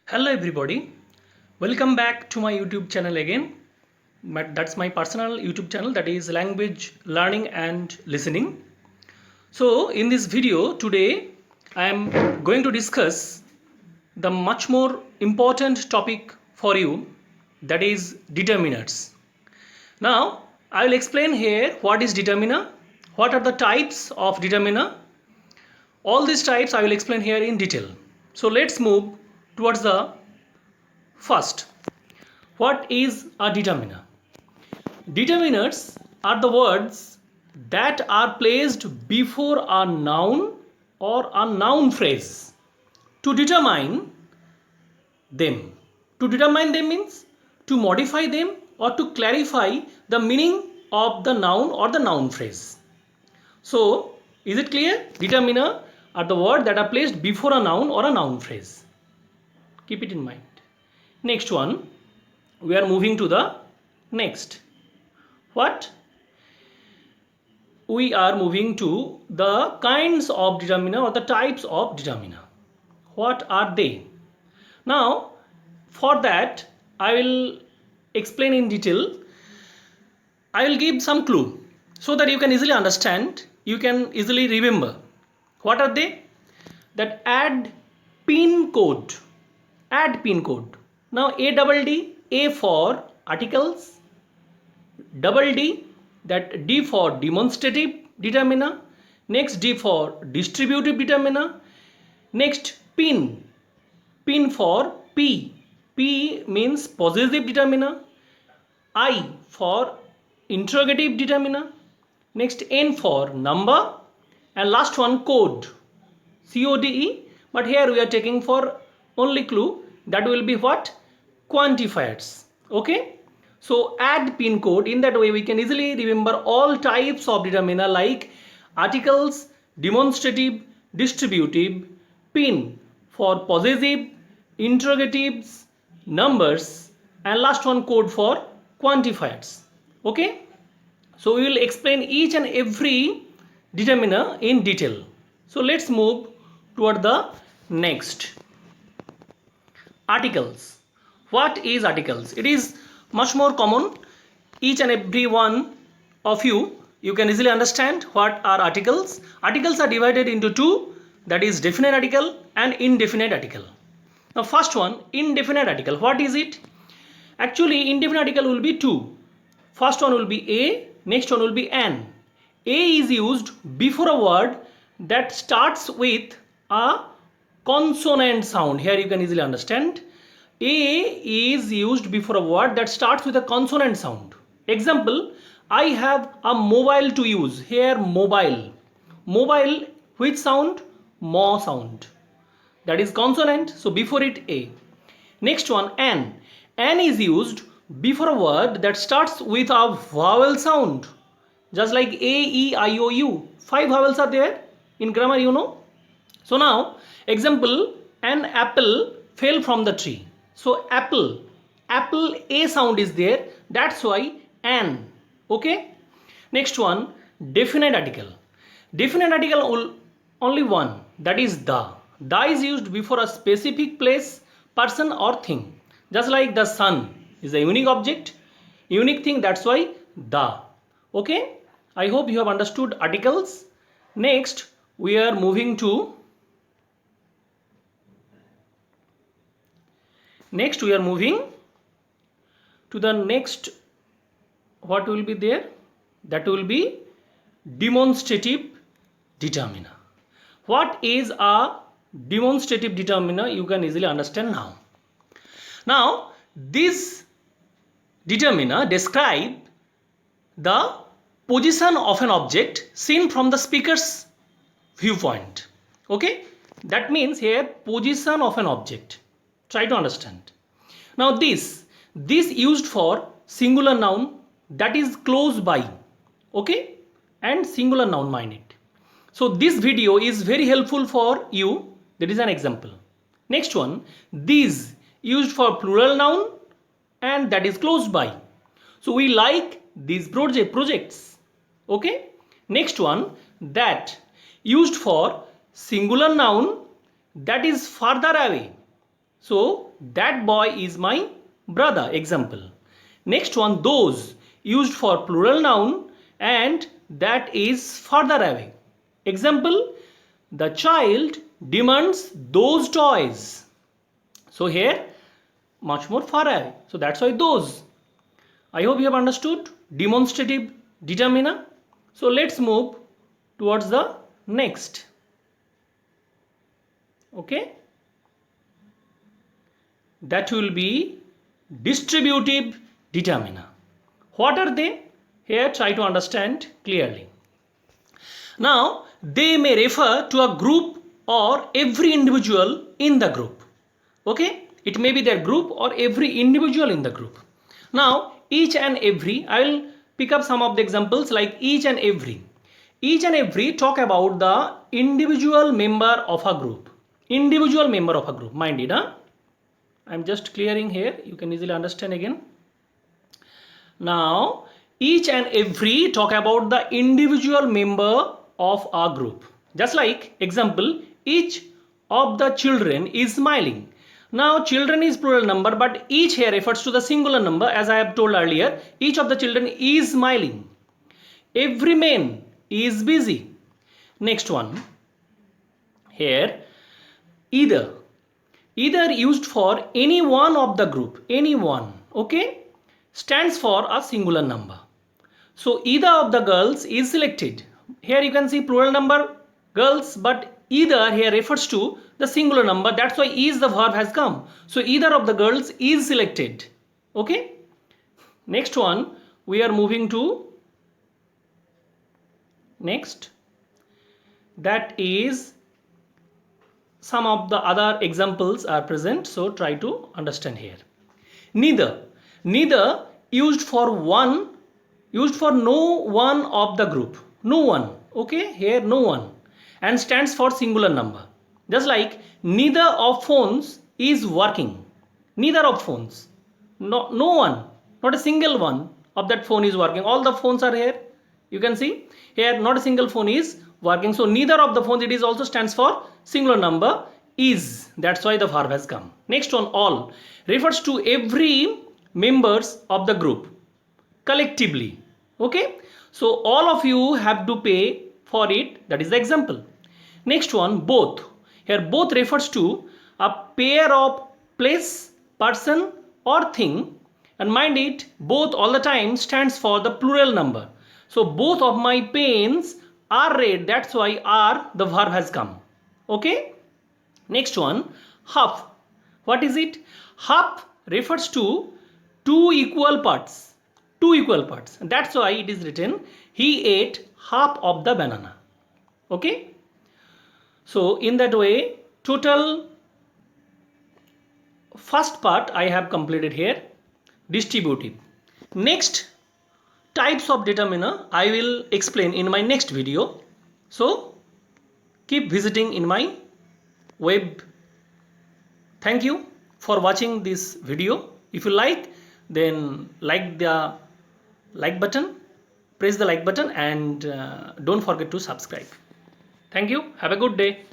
Hello everybody, welcome back to my YouTube channel again. That's my personal YouTube channel, that is Language Learning and Listening. So in this video today I am going to discuss the much more important topic for you, that is determinants. Now I will explain here what is determiner, what are the types of determiner. All these types I will explain here in detail. So let's move towards the first. What is a determiner? Determinants are the words that are placed before a noun or a noun phrase to determine them. To determine them means to modify them or to clarify the meaning of the noun or the noun phrase. So, is it clear? Determiner are the words that are placed before a noun or a noun phrase. Keep it in mind. Next one, we are moving to the next. What? We are moving to the kinds of determiner or the types of determiner. What are they? Now, for that, I will explain in detail. I will give some clue so that you can easily understand, you can easily remember. What are they? That add pin code. Add pin code. Now, A for articles, double D, that D for demonstrative determiner, next D for distributive determiner, next pin for P means possessive determiner, I for interrogative determiner, next N for number, and last one code, CODE, but here we are taking for only clue, that will be what? Quantifiers. Okay, so add pin code. In that way we can easily remember all types of determiner like articles, demonstrative, distributive, pin for possessive, interrogatives, numbers, and last one code for quantifiers. Okay, so we will explain each and every determiner in detail. So let's move toward the next. Articles. What is articles? It is much more common. Each and every one of you can easily understand what are articles. Articles are divided into two, that is definite article and indefinite article. Now first one, indefinite article. What is it? Actually indefinite article will be two. First one will be a, next one will be an. A is used before a word that starts with a consonant sound. Here you can easily understand. A is used before a word that starts with a consonant sound. Example, I have a mobile to use. Here mobile. Mobile, which sound? Mo sound. That is consonant, so before it A. Next one, an. An is used before a word that starts with a vowel sound. Just like A, E, I, O, U. 5 vowels are there in grammar, you know. So now, example, an apple fell from the tree. So apple A sound is there, that's why an. Okay. Next one, definite article. Definite article only one, that is the. The is used before a specific place, person or thing. Just like the sun is a unique object, unique thing, that's why the. Okay. I hope you have understood articles. Next we are moving to the next. What will be there? That will be demonstrative determiner. What is a demonstrative determiner? You can easily understand now. Now this determiner describe the position of an object seen from the speaker's viewpoint. Okay, that means here position of an object. Try to understand. Now this used for singular noun, that is close by. Okay, and singular noun, mind it. So this video is very helpful for you. There is an example. Next one, these used for plural noun, and that is close by. So we like these projects. Okay. Next one, that used for singular noun, that is farther away. So that boy is my brother. Example. Next one, those, used for plural noun, and that is further away. Example, the child demands those toys. So here much more far away. So that's why those. I hope you have understood demonstrative determiner. So let's move towards the next. Okay. That will be distributive determiner. What are they? Here try to understand clearly. Now they may refer to a group or every individual in the group. Okay, it may be their group or every individual in the group. Now each and every, I will pick up some of the examples like each and every. Each and every talk about the individual member of a group. Individual member of a group, mind it, huh? I am just clearing here, you can easily understand again. Now each and every talk about the individual member of a group. Just like example, each of the children is smiling. Now children is plural number, but each here refers to the singular number. As I have told earlier, each of the children is smiling. Every man is busy. Next one, here either used for any one of the group, any one, okay, stands for a singular number. So either of the girls is selected. Here you can see plural number girls, but either here refers to the singular number. That's why is the verb has come. So either of the girls is selected. Okay. Next one, we are moving to next. That is some of the other examples are present. So try to understand here. Neither used for no one of the group. No one. Okay. Here no one. And stands for singular number. Just like neither of phones is working. Neither of phones. No one. Not a single one of that phone is working. All the phones are here. You can see here not a single phone is working. So neither of the phones, it is also stands for singular number is. That's why the verb has come. Next one, all refers to every members of the group collectively. Okay. So all of you have to pay for it. That is the example. Next one, both. Here both refers to a pair of place, person or thing, and mind it, both all the time stands for the plural number. So both of my pens are red. That's why are the verb has come. Okay. Next one, half. What is it? Half refers to two equal parts. Two equal parts. That's why it is written he ate half of the banana. Okay. So in that way, total first part I have completed here, distributive. Next types of determiner I will explain in my next video. So keep visiting in my web. Thank you for watching this video. If you like, then like the like button, press the like button, and don't forget to subscribe. Thank you. Have a good day.